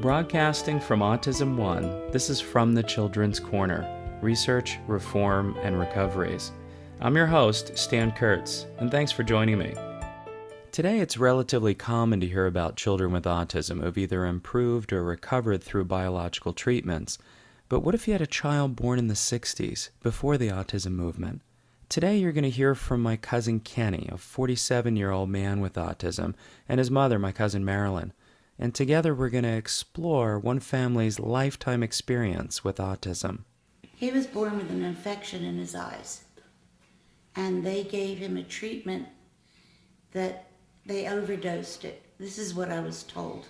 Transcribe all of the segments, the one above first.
Broadcasting from Autism One, this is From the Children's Corner, Research, Reform, and Recoveries. I'm your host, Stan Kurtz, and thanks for joining me. Today it's relatively common to hear about children with autism who've either improved or recovered through biological treatments. But what if you had a child born in the 60s, before the autism movement? Today you're going to hear from my cousin Kenny, a 47-year-old man with autism, and his mother, my cousin Marilyn. And together we're going to explore one family's lifetime experience with autism. He was born with an infection in his eyes, and they gave him a treatment that they overdosed it. This is what I was told.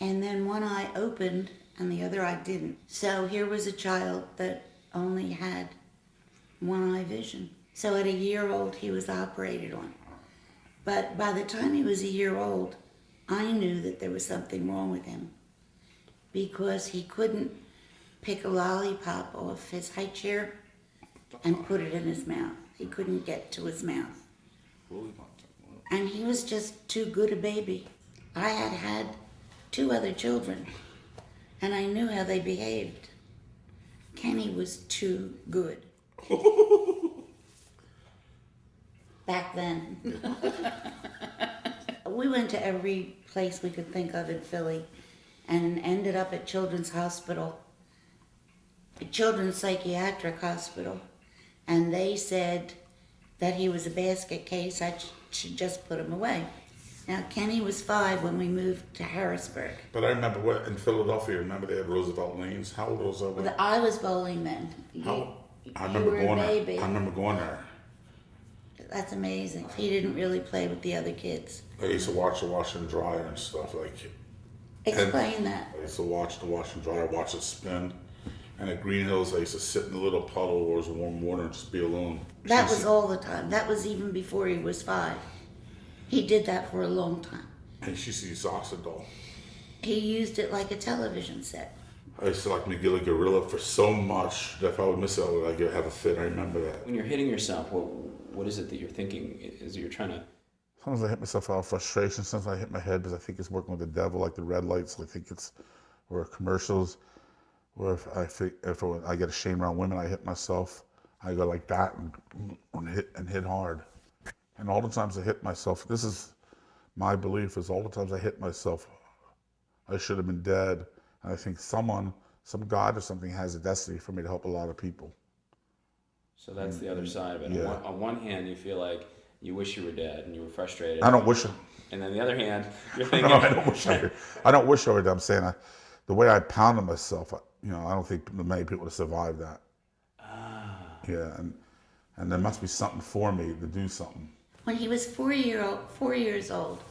And then one eye opened and the other eye didn't. So here was a child that only had one eye vision. So at a year old, he was operated on. But by the time he was a year old, I knew that there was something wrong with him because he couldn't pick a lollipop off his high chair and put it in his mouth. He couldn't get to his mouth. And he was just too good a baby. I had had 2 other children, and I knew how they behaved. Kenny was too good. Back then. We went to every place we could think of in Philly and ended up at Children's Hospital, Children's Psychiatric Hospital, and they said that he was a basket case. I should just put him away. Now, Kenny was 5 when we moved to Harrisburg. But I remember in Philadelphia, remember they had Roosevelt Lanes? How old was I? I was bowling then. I remember going there. That's amazing. He didn't really play with the other kids. I used to watch the wash and dryer and stuff Explain that. I used to watch the wash and dryer, watch it spin. And at Green Hills, I used to sit in the little puddle where it was warm water and just be alone. That was all the time. That was even before he was 5. He did that for a long time. And she used to use Oxidol. He used it like a television set. I used to like McGilly Gorilla for so much that if I would miss it, I would have a fit. I remember that. When you're hitting yourself, what is it that you're thinking? Is you're trying to... Sometimes I hit myself out of frustration. Sometimes I hit my head because I think it's working with the devil, like the red lights. I think it's, or commercials, or if I get ashamed around women, I hit myself. I go like that and hit hard. And all the times I hit myself, this is my belief, is all the times I hit myself, I should have been dead. And I think some God or something has a destiny for me to help a lot of people. So that's the other side of it. Yeah. On one hand, you feel like you wish you were dead and you were frustrated. I don't wish it. And then the other hand, you're thinking... No, I don't wish I were dead. I'm saying the way I pounded myself, I don't think many people would survive that. Yeah, and there must be something for me to do something. When he was 4 years old,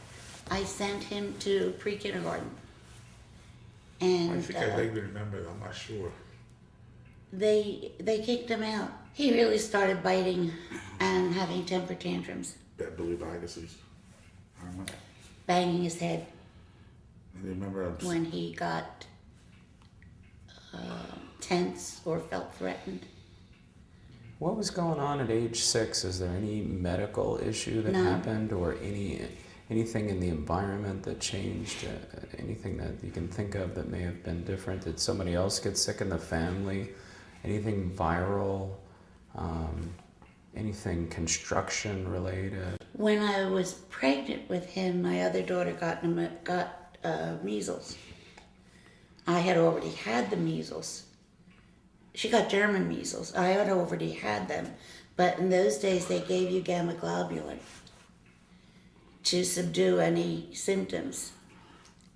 I sent him to pre-kindergarten. And I think I vaguely remember it. I'm not sure. They kicked him out. He really started biting and having temper tantrums. Bad believitis. I don't know. Banging his head. I remember when he got tense or felt threatened. What was going on at age 6? Is there any medical issue that happened, or anything in the environment that changed? Anything that you can think of that may have been different? Did somebody else get sick in the family? Anything viral? Anything construction related? When I was pregnant with him, my other daughter got measles. I had already had the measles. She got German measles. I had already had them. But in those days, they gave you gamma globulin to subdue any symptoms.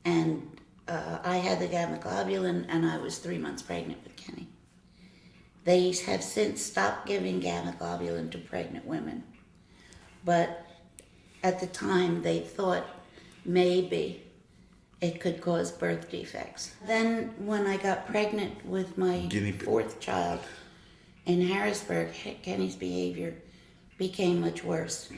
And I had the gamma globulin, and I was 3 months pregnant with Kenny. They have since stopped giving gamma globulin to pregnant women. But at the time, they thought maybe it could cause birth defects. Then when I got pregnant with my 4th child in Harrisburg, Kenny's behavior became much worse.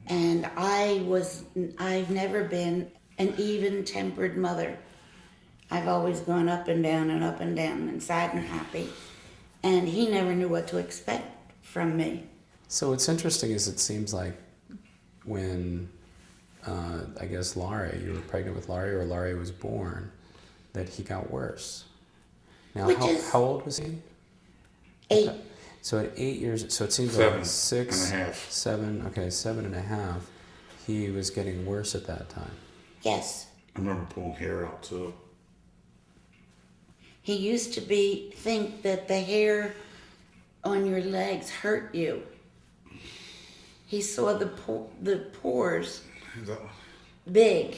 And I've never been an even-tempered mother. I've always gone up and down and sad and happy. And he never knew what to expect from me. So what's interesting is it seems like when I guess Laurie, you were pregnant with Laurie, or Laurie was born, that he got worse. Now, Which is how old was he? 8. So at 8 years, so it seems Seven like 6, and a half. 7, okay, 7.5. He was getting worse at that time. Yes. I remember pulling hair out too. He used to think that the hair on your legs hurt you. He saw the pores big,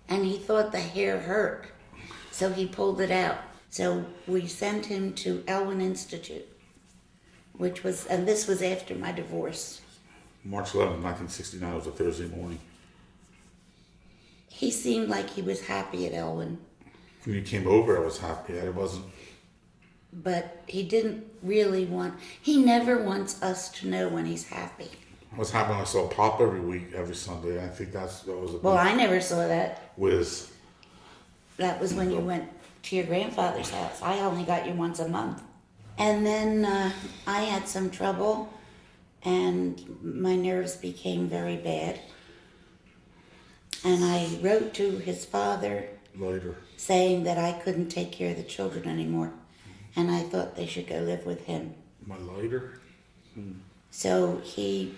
and he thought the hair hurt, so he pulled it out. So we sent him to Elwyn Institute, and this was after my divorce. March 11th, 1969 was a Thursday morning. He seemed like he was happy at Elwyn. When you came over, I was happy. I wasn't. But he didn't really he never wants us to know when he's happy. I was happy when I saw Pop every week, every Sunday. I think that was a Well, I never saw that. whiz. That was when you went to your grandfather's house. I only got you once a month. And then I had some trouble, and my nerves became very bad. And I wrote to his father Later. saying that I couldn't take care of the children anymore, and I thought they should go live with him. My lighter? So he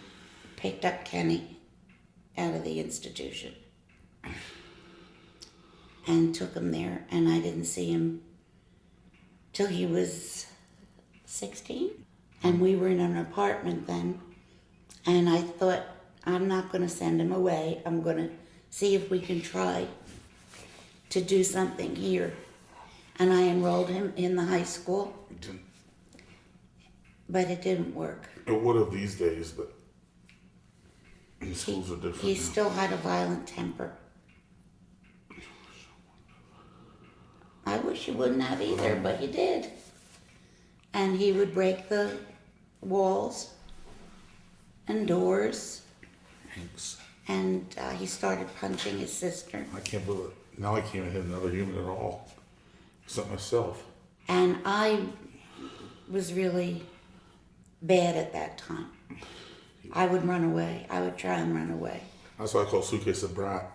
picked up Kenny out of the institution and took him there, and I didn't see him till he was 16. And we were in an apartment then, and I thought, I'm not going to send him away. I'm going to see if we can try to do something here. And I enrolled him in the high school, but it didn't work. It would have these days, but the schools are different He now. still had a violent temper. I wish you wouldn't have either, but you did. And he would break the walls and doors, Thanks. and he started punching his sister. I can't believe it. Now I can't hit another human at all. Except myself. And I was really bad at that time. I would run away. I would try and run away. That's why I call Suitcase a brat.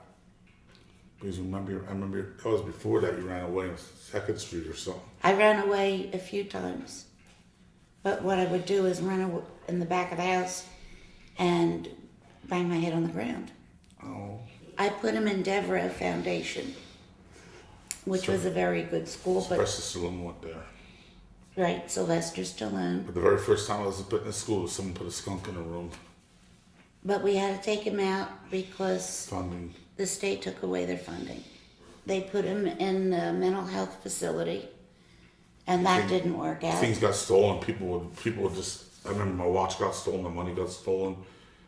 Because I remember that was before that you ran away on 2nd Street or something. I ran away a few times. But what I would do is run in the back of the house and bang my head on the ground. Oh. I put him in Devereux Foundation, which was a very good school. But Sylvester Stallone went there. right, Sylvester Stallone. But the very first time I was put in school, someone put a skunk in a room. But we had to take him out because Funding. the state took away their funding. They put him in a mental health facility, and that didn't work out. Things got stolen. People would just. I remember my watch got stolen, my money got stolen,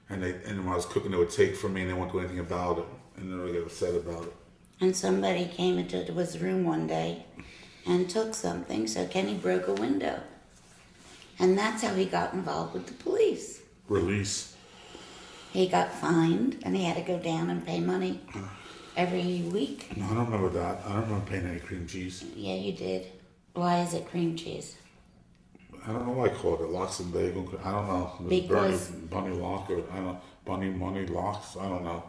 and when I was cooking, they would take from me, and they wouldn't do anything about it, and then I get upset about it. And somebody came into his room one day and took something, so Kenny broke a window. And that's how he got involved with the police. Release. He got fined, and he had to go down and pay money every week. No, I don't remember that. I don't remember paying any cream cheese. Yeah, you did. Why is it cream cheese? I don't know why I called it locks and bagel. I don't know. Because- Bunny lock or I don't know. Bunny money locks. I don't know.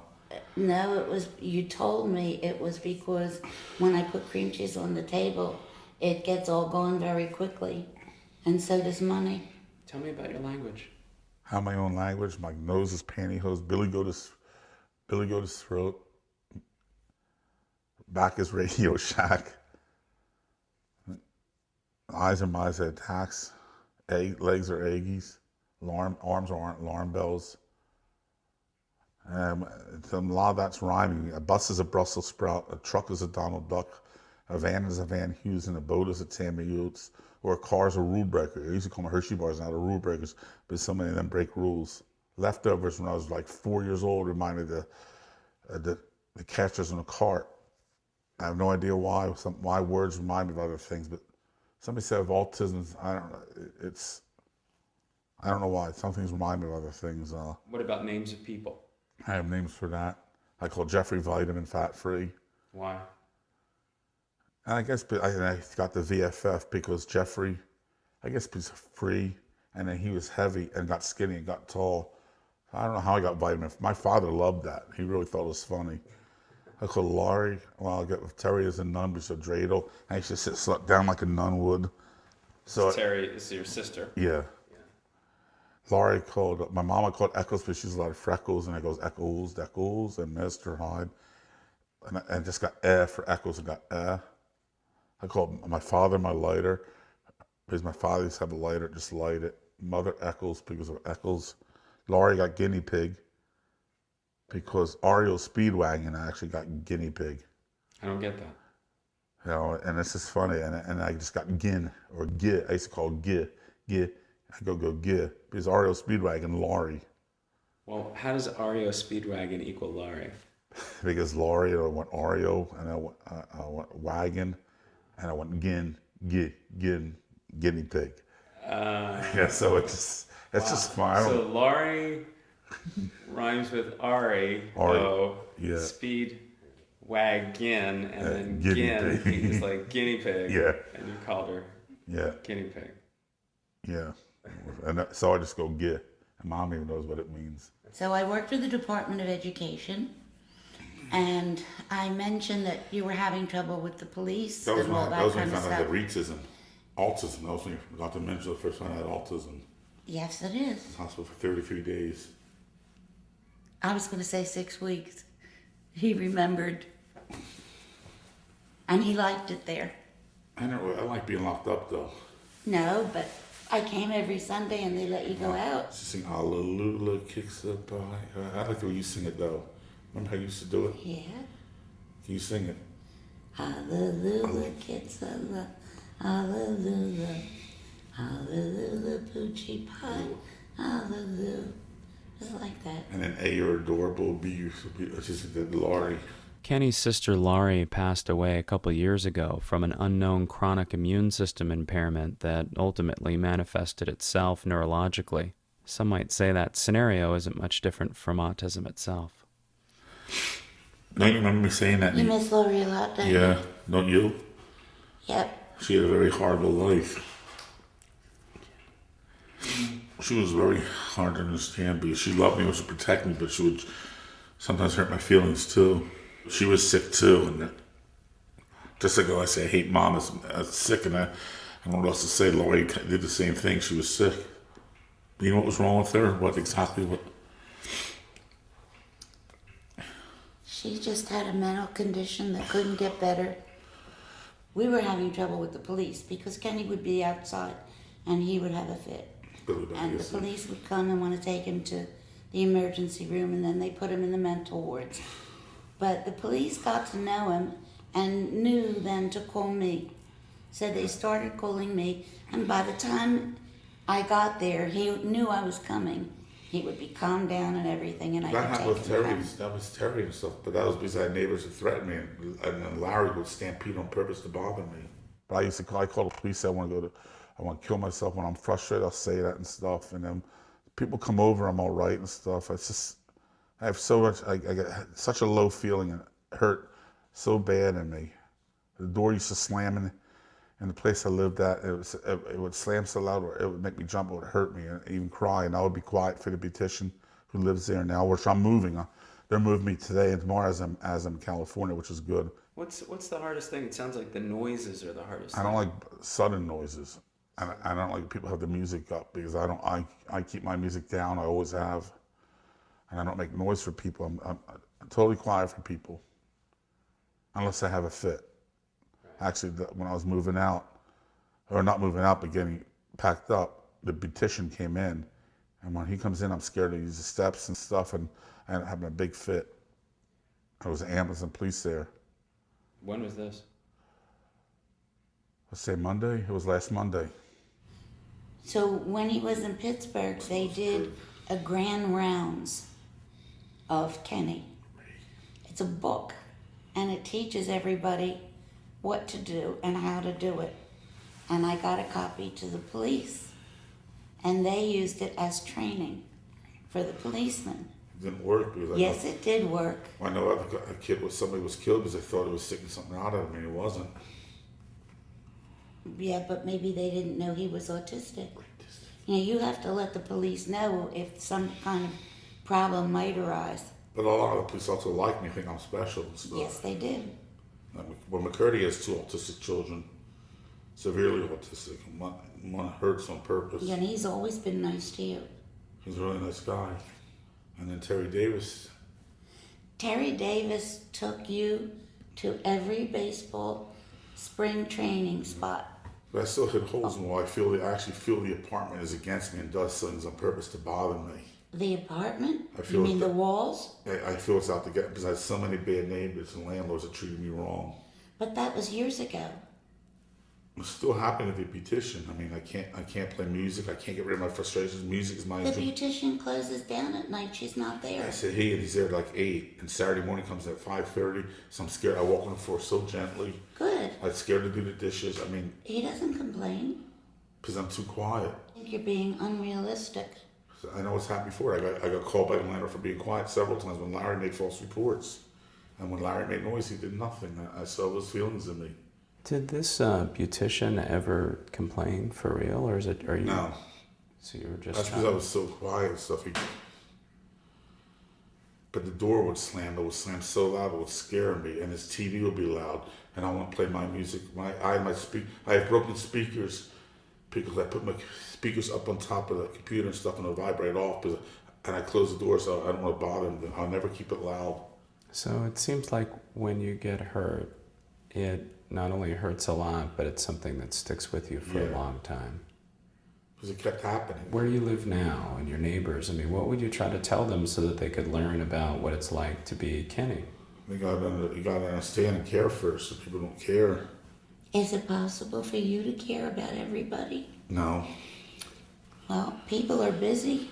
No, it was, you told me it was because when I put cream cheese on the table, it gets all gone very quickly. And so does money. Tell me about your language. I have my own language. My nose is pantyhose. Billy goat is throat. Back is Radio Shack. Eyes are mice attacks. Legs are eggies. Arms aren't alarm bells. A lot of that's rhyming. A bus is a Brussels sprout. A truck is a Donald Duck. A van is a Van Hughes, and a boat is a Tammy Yates. Or a car is a rule breaker. I used to call them Hershey bars, not a rule breakers, but so many of them break rules. Leftovers, when I was like 4 years old, reminded the catchers in a cart. I have no idea why. Why words remind me of other things, but somebody said of autism, I don't know. I don't know why. Some things remind me of other things. What about names of people? I have names for that. I call Jeffrey Vitamin Fat Free. Why? And I guess I got the VFF because Jeffrey, I guess he's free, and then he was heavy and got skinny and got tall. I don't know how I got vitamin. My father loved that. He really thought it was funny. I called Laurie. Well, I got Terry as a nun, because of dreidel. I used to sit down like a nun would. So Terry is your sister. yeah. Laurie called, my mama called Eccles because she has a lot of freckles, and I goes Eccles, Deckles, and Mr. Hyde. And I just got for Eccles and got I called my father my lighter, because my father used to have a lighter, just light it. Mother Eccles because of Eccles. Laurie got guinea pig because Ariel Speedwagon actually got guinea pig. I don't get that. You know, and this is funny, and I just got Gin or Git. I used to call Git. I go Git because Ariel Speedwagon Laurie. Well, how does Ario Speedwagon equal Laurie? Because Laurie, I want Oreo, and I want wagon, and I want guinea pig. Yeah, so it's just fun. So Laurie rhymes with Ari. Yeah. Speed wagon, and then guinea gin pig. is like guinea pig. Yeah. And you called her guinea pig. Yeah. And so I just go get, and Mom even knows what it means. So I worked for the Department of Education, and I mentioned that you were having trouble with the police That was and all when I that kind of found out I stuff. had autism. That was when you forgot to mention the first time I had autism. Yes, it is. Hospital for 33 days. I was going to say 6 weeks. He remembered. And he liked it there. I like being locked up though. No, but I came every Sunday and they let you go out. She sing Hallelujah, kicks up by. I like the way you sing it though. Remember how you used to do it? Yeah. Can you sing it? Hallelujah, kids, hallelujah. Hallelujah, poochie pie. Hallelujah. Just like that. And then A, you're adorable. B, she's the Laurie. Kenny's sister Laurie passed away a couple years ago from an unknown chronic immune system impairment that ultimately manifested itself neurologically. Some might say that scenario isn't much different from autism itself. Don't you remember me saying that? You miss Lori a lot, don't you? Yeah, don't you? Yep. She had a very horrible life. She was very hard to understand because she loved me, to protect me, but she would sometimes hurt my feelings too. She was sick too, and just like I say, I hate Mom as sick, and I don't know what else to say. Lori did the same thing. She was sick. You know what was wrong with her? What? She just had a mental condition that couldn't get better. We were having trouble with the police because Kenny would be outside and he would have a fit. And the police would come and want to take him to the emergency room, and then they put him in the mental wards. But the police got to know him and knew then to call me. So they started calling me, and by the time I got there, he knew I was coming. He would be calmed down and everything, and I That could happened take with him Terry. home. That was Terry and stuff. But that was because I had neighbors that threatened me, and then Larry would stampede on purpose to bother me. But I called the police. Say I want to kill myself. When I'm frustrated, I'll say that and stuff. And then people come over, I'm all right and stuff. It's just I have so much. I get such a low feeling, and it hurt so bad in me. The door used to slam in the place I lived at. It would slam so loud, it would make me jump. It would hurt me, and even cry. And I would be quiet for the beautician who lives there now, which I'm moving. They're moving me today and tomorrow as I'm in California, which is good. What's the hardest thing? It sounds like the noises are the hardest I don't like sudden noises. And I don't like people have the music up because I keep my music down. I always have. And I don't make noise for people. I'm totally quiet for people. Unless I have a fit. Actually, when I was moving out, or not moving out, but getting packed up, the beautician came in. And when he comes in, I'm scared to use the steps and stuff, and I'm having a big fit. There was an ambulance and police there. When was this? Let's say Monday? It was last Monday. So when he was in Pittsburgh, they did a grand rounds of Kenny. It's a book, and it teaches everybody what to do and how to do it. And I got a copy to the police, and they used it as training for the policemen. It didn't work because Yes, it did work. I know somebody was killed because they thought it was sticking something out of him, and it wasn't. Yeah, but maybe they didn't know he was autistic. You know, you have to let the police know if some kind of problem might arise. But a lot of the police also like me, think I'm special and stuff. Yes, they did. Well, McCurdy has 2 autistic children, severely autistic. One hurts on purpose. And he's always been nice to you. He's a really nice guy. And then Terry Davis. Terry Davis took you to every baseball spring training spot. But I still hit holes in the wall. I actually feel the apartment is against me and does things on purpose to bother me. The apartment? I feel You mean the walls? I feel it's out to get because I had so many bad neighbors and landlords that treated me wrong. But that was years ago. It's still happening with the beautician. I mean, I can't play music. I can't get rid of my frustrations. Music is my The beautician closes down at night. She's not there. I said, hey, and he's there at like 8. And Saturday morning comes at 5:30. So I'm scared. I walk on the floor so gently. Good. I'm scared to do the dishes. I mean, He doesn't complain. because I'm too quiet. I think you're being unrealistic. So I know what's happened before. I got called by the landlord for being quiet several times when Larry made false reports. And when Larry made noise, he did nothing. I saw those feelings in me. Did this beautician ever complain for real, or are you? No. So you were just. That's because I was so quiet and stuff. But the door would slam. It would slam so loud it would scare me, and his TV would be loud, and I want to play my music. I have broken speakers because I put my speakers up on top of the computer and stuff, and they'll vibrate off. And I close the door so I don't want to bother them. I'll never keep it loud. So it seems like when you get hurt, it not only hurts a lot, but it's something that sticks with you for a long time. Because it kept happening. Where you live now and your neighbors, I mean, what would you try to tell them so that they could learn about what it's like to be Kenny? You gotta understand and care first, so people don't care. Is it possible for you to care about everybody? No. Well, people are busy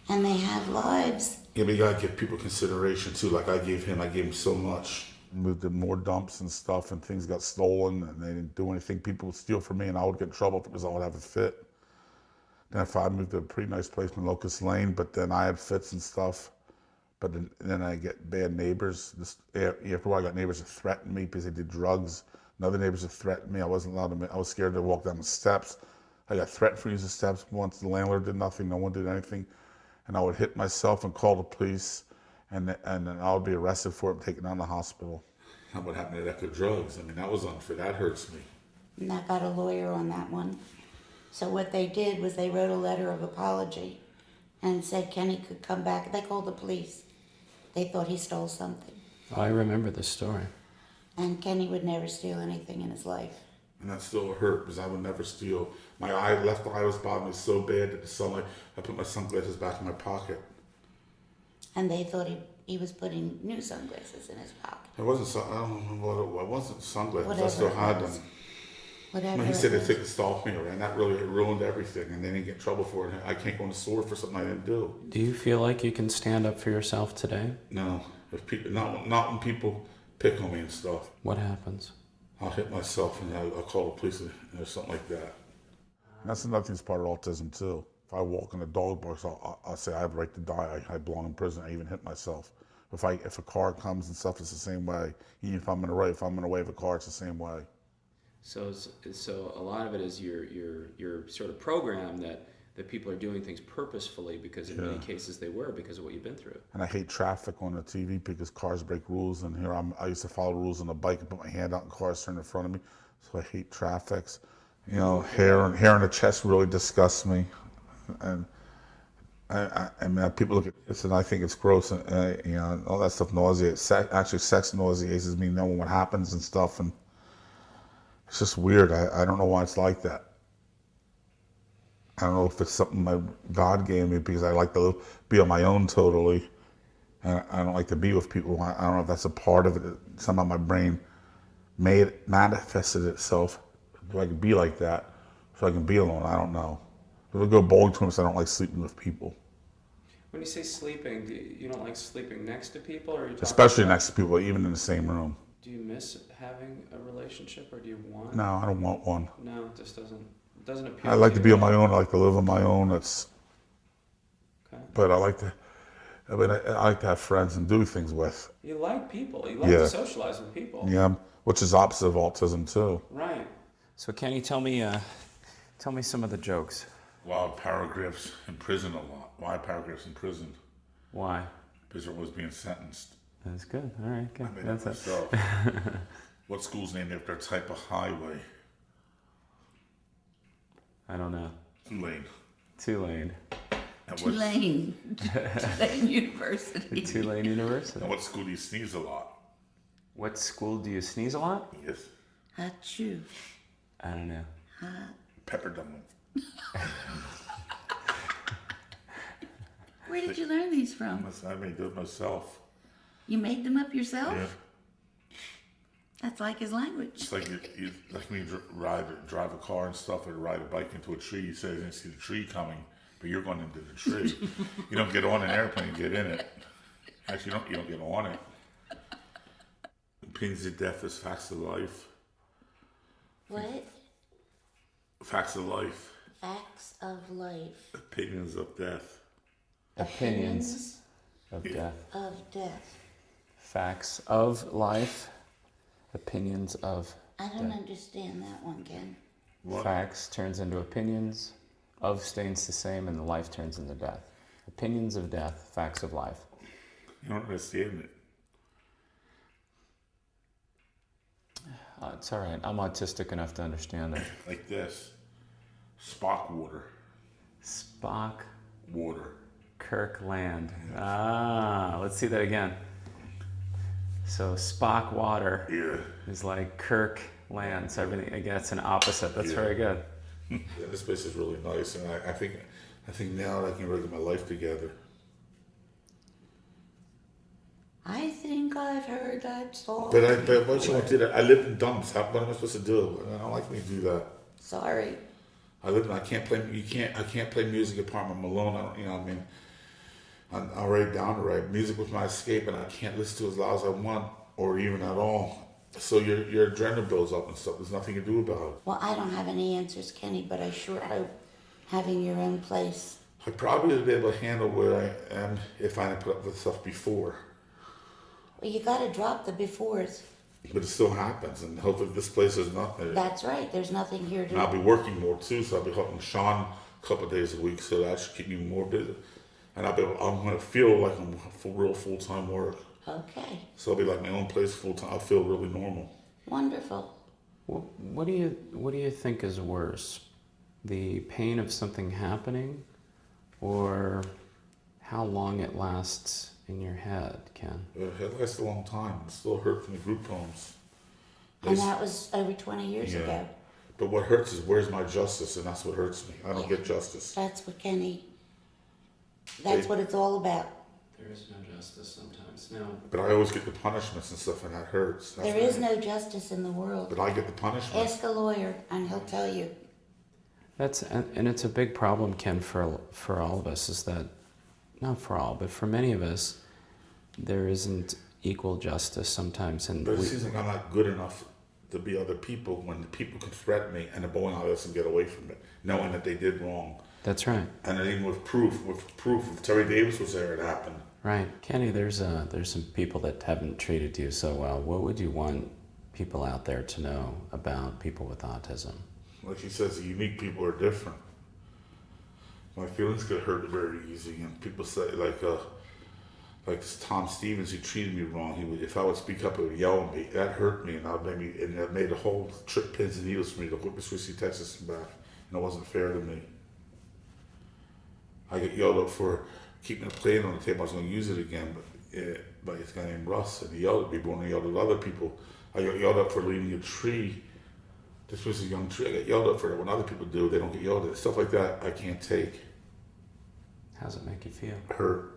and they have lives. Yeah, but you gotta give people consideration too. Like I gave him so much. Moved in more dumps and stuff, and things got stolen, and they didn't do anything. People would steal from me, and I would get in trouble because I would have a fit. Then if I moved to a pretty nice place in Locust Lane, but then I had fits and stuff. But then I get bad neighbors. After a while, I got neighbors that threatened me because they did drugs. And other neighbors that threatened me. I wasn't allowed to. I was scared to walk down the steps. I got threatened for using the steps once. The landlord did nothing. No one did anything. And I would hit myself and call the police, and then I would be arrested for it and taken down to the hospital. How what happened to Echo Drugs? I mean, that was unfair. That hurts me. And I got a lawyer on that one. So what they did was they wrote a letter of apology and said Kenny could come back. They called the police. They thought he stole something. Oh, I remember this story. And Kenny would never steal anything in his life. And that still hurt because I would never steal. My left eye was bothering me so bad that the sunlight, I put my sunglasses back in my pocket. And they thought he was putting new sunglasses in his pocket. It wasn't, I don't know what it was. It wasn't sunglasses. Whatever I still had it them. was. Whatever He said it they was. took the stalk me and that really ruined everything. And they didn't get in trouble for it. I can't go in the store for something I didn't do. Do you feel like you can stand up for yourself today? No. If people, not when people pick on me and stuff. What happens? I'll hit myself and I'll call the police or something like that. And that's another thing that's part of autism too. If I walk in a dog box, I'll say I have a right to die. I belong in prison. I even hit myself. If a car comes and stuff, it's the same way. Even if I'm in a way of a car, it's the same way. So a lot of it is your sort of program that people are doing things purposefully because in many cases they were because of what you've been through. And I hate traffic on the TV because cars break rules. And here I used to follow rules on the bike and put my hand out and cars turn in front of me. So I hate traffics. You know, hair in the chest really disgusts me. And I mean, people look at this and I think it's gross, and you know, all that stuff nauseates. Actually, sex nauseates me knowing what happens and stuff, and it's just weird. I don't know why it's like that. I don't know if it's something my God gave me because I like to be on my own totally, and I don't like to be with people. I don't know if that's a part of it. Somehow my brain manifested itself so I can be like that, so I can be alone. I don't know. It'll go bowling tournaments. I don't like sleeping with people. When you say sleeping, you don't like sleeping next to people, or you Especially next to people, even in the same room. Do you miss having a relationship, or do you want? No, I don't want one. No, it just doesn't appeal. I like to be on my own. I like to live on my own. Okay. But I like to have friends and do things with. You like people. You like to socialize with people. Yeah, which is opposite of autism too. Right. So Kenny, tell me some of the jokes. A lot of paragraphs in prison a lot. Why paragraphs in prison? Why? Because they're always being sentenced. That's good. All right, good. I made That's it it. myself. What school's named after a type of highway? I don't know. Tulane. Tulane. And Tulane. Tulane University. Tulane University. And what school do you sneeze a lot? What school do you sneeze a lot? Yes. Achoo. I don't know. Pepperdine. Where did you learn these from? I made those myself. You made them up yourself? Yeah. That's like his language. It's like like when you drive a car and stuff, or ride a bike into a tree. You say you didn't see the tree coming, but you're going into the tree. You don't get on an airplane, you get in it. Actually, you don't get on it. Opinions of death is facts of life. What? Facts of life. Facts of life. Opinions of death. Opinions of death. Of death. Facts of life. Opinions of I don't death. understand that one, Ken. What? Facts turns into opinions. Of stays the same, and the life turns into death. Opinions of death. Facts of life. You don't understand it. It's all right. I'm autistic enough to understand it. Like this. Spock water. Spock Water. Kirkland. Ah, let's see that again. So Spock water Yeah. is like Kirk land. So everything, again, it's an opposite. That's Yeah. very good. Yeah, this place is really nice, and I think now I can really get my life together. I think I've heard that song. But once you went to that, I lived in dumps. What am I supposed to do? And I don't like me to do that. Sorry. I can't play. I can't play music apart from Malone. I don't. You know. I mean, I'm right down to right. Music was my escape, and I can't listen to it as loud as I want, or even at all. So your adrenaline builds up and stuff. There's nothing to do about it. Well, I don't have any answers, Kenny, but I sure hope having your own place. I probably would be able to handle where I am if I had put up with stuff before. Well, you got to drop the befores. But it still happens, and hopefully this place is nothing. That's right. There's nothing here And I'll to. be working more too, so I'll be helping Sean a couple of days a week, so that should keep me more busy. And I'm going to feel like I'm real full-time work. Okay. So I'll be like my own place full-time. I'll feel really normal. Wonderful. What do you think is worse, the pain of something happening, or how long it lasts in your head, Ken? It lasts a long time. It still hurt from the group homes. And that was over 20 years Yeah. ago. But what hurts is where's my justice, and that's what hurts me. I don't get justice. That's what Kenny. That's what it's all about. There is no justice sometimes. No. But I always get the punishments and stuff, and that hurts. There is no justice in the world. But I get the punishment. Ask a lawyer, and he'll tell you. And it's a big problem, Ken, for all of us, is that, not for all, but for many of us, there isn't equal justice sometimes. And But it seems like I'm not good enough to be other people when the people can threaten me and the bowling alley doesn't get away from it, knowing that they did wrong. that's right. And then even with proof, if Terry Davis was there, it happened. Right. Kenny, there's some people that haven't treated you so well. What would you want people out there to know about people with autism? Like he says, unique people are different. My feelings get hurt very easy, and people say like this Tom Stevens, he treated me wrong. If I would speak up, he would yell at me. That hurt me, and that made the whole trip pins and needles for me to whip Swissie, Texas, and back. And it wasn't fair to me. I get yelled at for keeping a plate on the table. I was going to use it again, but by this guy named Russ, and he yelled at people, and he yelled at other people. I got yelled at for leaving a tree. This was a young tree. I got yelled at for that. When other people do, they don't get yelled at. Stuff like that, I can't take. How does it make you feel? Hurt.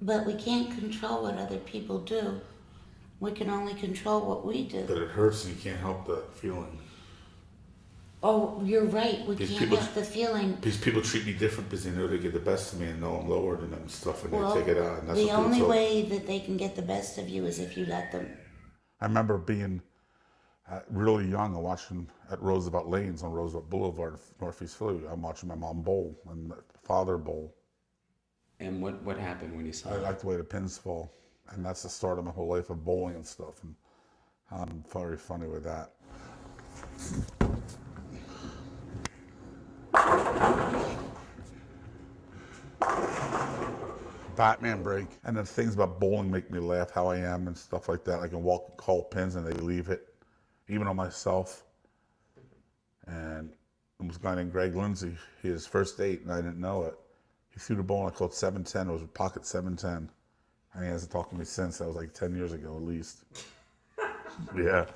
But we can't control what other people do. We can only control what we That do. it hurts, and you can't help that feeling. Oh, you're right. We These can't people- help the feeling. Because people treat me different because they know they get the best of me and know I'm lower than them and stuff, and Well, they take it out. And that's the what people only tell- way that they can get the best of you is if you let them. I remember being really young and watching at Roosevelt Lanes on Roosevelt Boulevard, Northeast Philly. I'm watching my mom bowl and my father bowl. And what happened when you saw I it? like the way the pins fall, and that's the start of my whole life of bowling and stuff. And I'm very funny with that. Batman break. And then things about bowling make me laugh, how I am and stuff like that. I can walk and call pins and they leave it, even on myself. And there was a guy named Greg Lindsay. He had his first date and I didn't know it. He threw the ball and I called 710. It was a pocket 710. And he hasn't talked to me since. That was like 10 years ago at least. Yeah.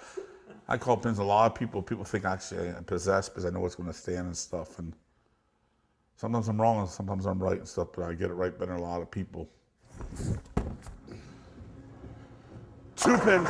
I call pins a lot of people. People think actually I'm possessed because I know what's going to stand and stuff. And sometimes I'm wrong and sometimes I'm right and stuff, but I get it right better than a lot of people. 2-pin.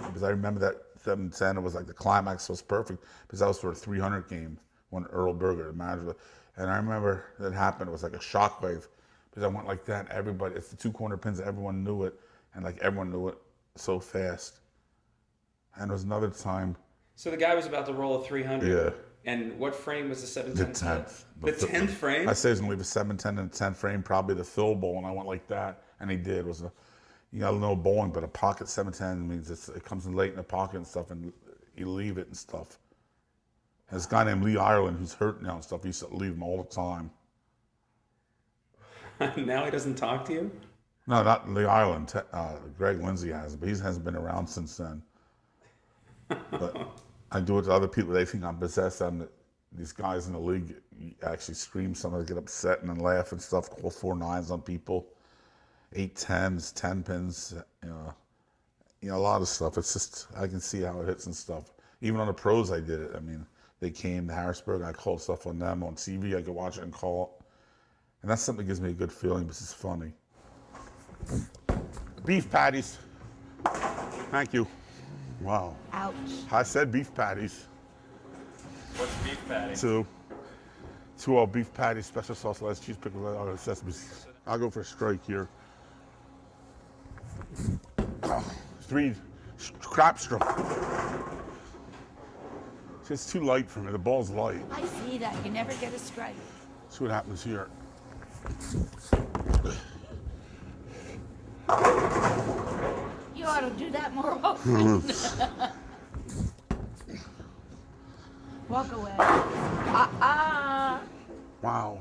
Because I remember that 710, it was like the climax was perfect because that was for a 300 game when Earl Berger, the manager. And I remember that happened. It was like a shockwave because I went like that. Everybody, it's the 2 corner pins. Everyone knew it, and like everyone knew it so fast. And there was another time. So the guy was about to roll a 300. Yeah. And what frame was the 710? The 10th. The 10th frame? I said he's gonna leave a 710 in the 10th frame, probably the fill ball, and I went like that, and he did. It was you gotta know bowling, but a pocket 710 means it comes in late in the pocket and stuff, and you leave it and stuff. And this guy named Lee Ireland, who's hurt now and stuff, he used to leave him all the time. Now he doesn't talk to you? No, not Lee Ireland. Greg Lindsay has, but he hasn't been around since then. But I do it to other people. They think I'm possessed. These guys in the league actually scream. Some get upset and then laugh and stuff. Call 4 9s on people, 8 10s, 10 pins. A lot of stuff. It's just I can see how it hits and stuff. Even on the pros, I did it. I mean, they came to Harrisburg. I called stuff on them on TV. I could watch it and call it, and that's something that gives me a good feeling. Because it's funny. Beef patties. Thank you. Wow. Ouch. I said beef patties. What's beef patty? 2 all beef patties, special sauce, lettuce, cheese, pickle, sesame seeds. I'll go for a strike here. 3 crap stroke. It's too light for me. The ball's light. I see that. You never get a strike. See what happens here. You ought to do that more often. Walk away. Wow.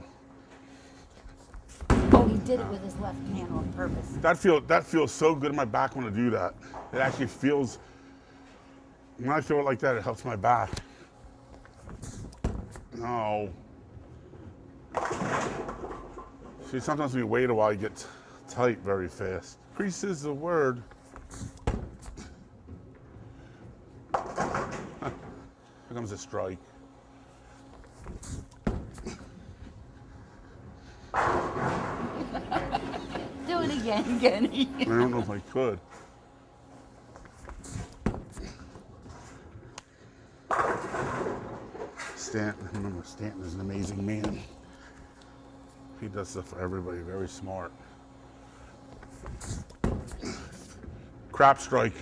Oh, he did it with his left hand on purpose. That feels so good in my back when I do that. It actually feels, when I throw it like that, it helps my back. No. See, sometimes when you wait a while, you get tight very fast. Crease is the word. Here comes a strike. Do it again, Kenny. I don't know if I could. Stanton, remember Stanton is an amazing man. He does stuff for everybody, very smart. Crap strike.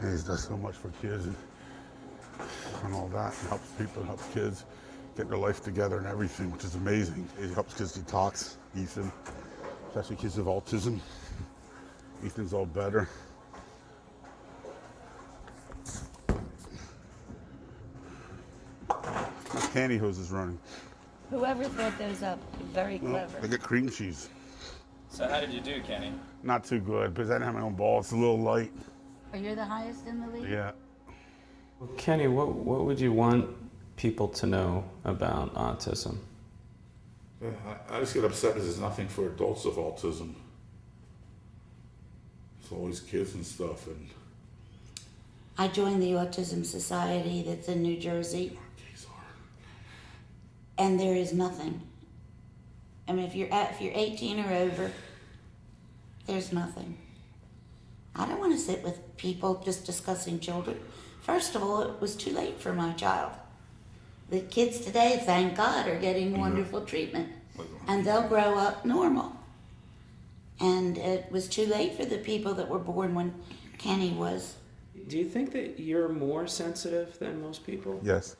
And he does so much for kids and all that. He helps people, helps kids get their life together and everything, which is amazing. He helps kids detox, Ethan, especially kids with autism. Ethan's all better. My pantyhose is running. Whoever thought those up, very clever. I get cream cheese. So how did you do, Kenny? Not too good, because I didn't have my own ball. It's a little light. Are you the highest in the league? Yeah. Well, Kenny, what would you want people to know about autism? I just get upset because there's nothing for adults with autism. It's always kids and stuff. And I joined the Autism Society that's in New Jersey, and there is nothing. I mean, if you're 18 or over, there's nothing. I don't want to sit with people just discussing children. First of all, it was too late for my child. The kids today, thank God, are getting wonderful treatment, and they'll grow up normal. And it was too late for the people that were born when Kenny was. Do you think that you're more sensitive than most people? yes,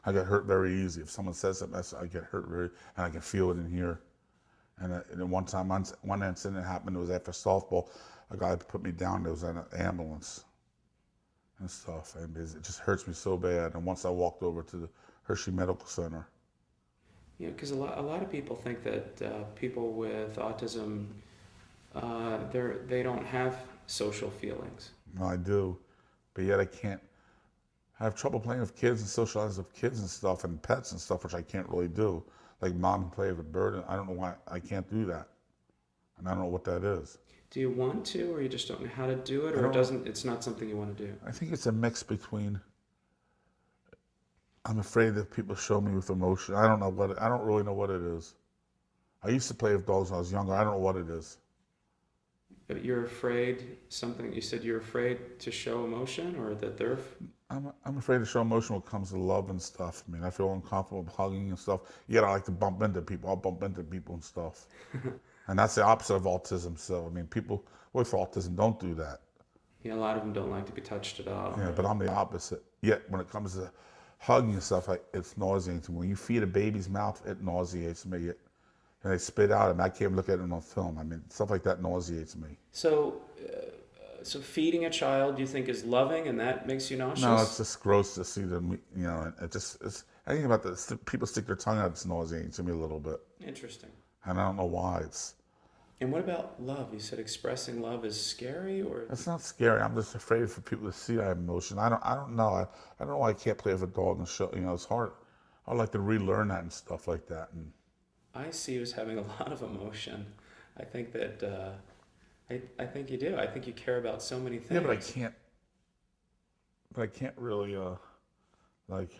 I get hurt very easy. If someone says something, I get hurt and I can feel it in here. And then one time, one incident happened, it was after softball. A guy put me down, there was an ambulance. and stuff, and it just hurts me so bad. And once I walked over to the Hershey Medical Center, Yeah, because a lot of people think that people with autism, they don't have social feelings. I do, but yet I can't. I have trouble playing with kids and socializing with kids and stuff and pets and stuff, which I can't really do. Like mom can play with a bird, and I don't know why I can't do that, and I don't know what that is. Do you want to, or you just don't know how to do it, I or don't- it's not something you want to do? I think it's a mix between. I'm afraid that people show me with emotion. I don't really know what it is. I used to play with dogs when I was younger. I don't know what it is. But you're afraid you said you're afraid to show emotion, or that they're. I'm afraid to show emotion when it comes to love and stuff. I mean, I feel uncomfortable hugging and stuff. Yet I like to bump into people. I'll bump into people and stuff. And that's the opposite of autism. So, I mean, people with autism don't do that. Yeah, a lot of them don't like to be touched at all. Yeah, but I'm the opposite. Yet when it comes to hugging and stuff, it's nauseating to me. When you feed a baby's mouth, it nauseates me. And they spit out, and I can't look at it on film. I mean, stuff like that nauseates me. So feeding a child you think is loving, and that makes you nauseous? No, it's just gross to see them, and it's anything about this, people stick their tongue out, it's nauseating to me a little bit. Interesting. And I don't know why. And what about love? You said expressing love is scary, or? It's not scary. I'm just afraid for people to see I have emotion. I don't know. I don't know why I can't play with a dog and show, it's hard. I'd like to relearn that and stuff like that. And I see you as having a lot of emotion. I think that, I think you do. I think you care about so many things. yeah, but I can't really, like,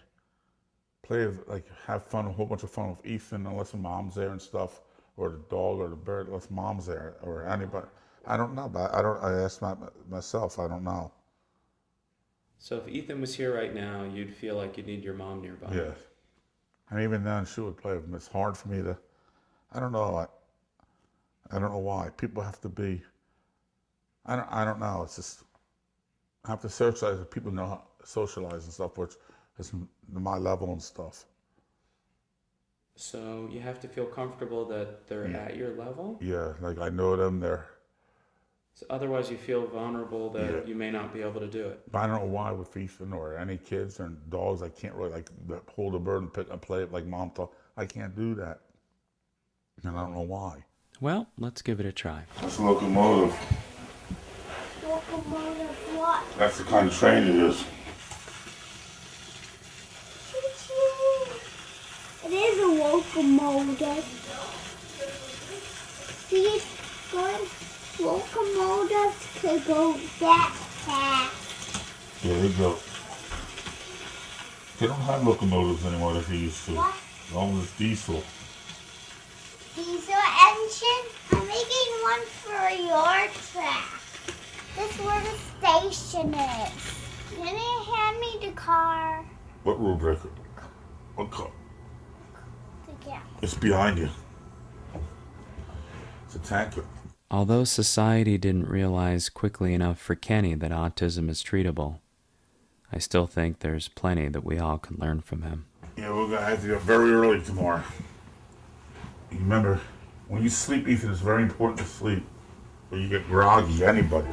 play with, like, have fun, a whole bunch of fun with Ethan unless mom's there and stuff, or the dog or the bird unless mom's there, or anybody. I don't know, but I asked myself, I don't know. So if Ethan was here right now, you'd feel like you need your mom nearby. Yeah. And even then, she would play with him. It's hard for me to, I don't know. I don't know why. People have to be, I don't know. It's just, I have to socialize with people who know how to socialize and stuff, which is my level and stuff. So you have to feel comfortable that they're at your level? Yeah, like I know them, So otherwise you feel vulnerable that you may not be able to do it. but I don't know why with Ethan or any kids or dogs, I can't really like hold a bird and pick and play it like mom taught. I can't do that. And I don't know why. Well, let's give it a try. That's a locomotive. Locomotive what? That's the kind of train it is. It is a locomotive. These good locomotives could go that fast. Yeah, they go. They don't have locomotives anymore like they used to. What? All this diesel. Diesel engine? I'm making one for your track. This is where the station is. Can you hand me the car? What rule breaker? What car? Yeah. It's behind you. It's a tanker. Although society didn't realize quickly enough for Kenny that autism is treatable, I still think there's plenty that we all can learn from him. Yeah, we're gonna have to get up very early tomorrow. Remember, when you sleep, Ethan, it's very important to sleep. Or you get groggy, anybody.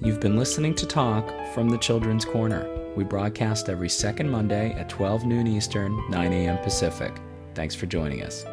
You've been listening to Talk from the Children's Corner. We broadcast every second Monday at 12 noon Eastern, 9 a.m. Pacific. Thanks for joining us.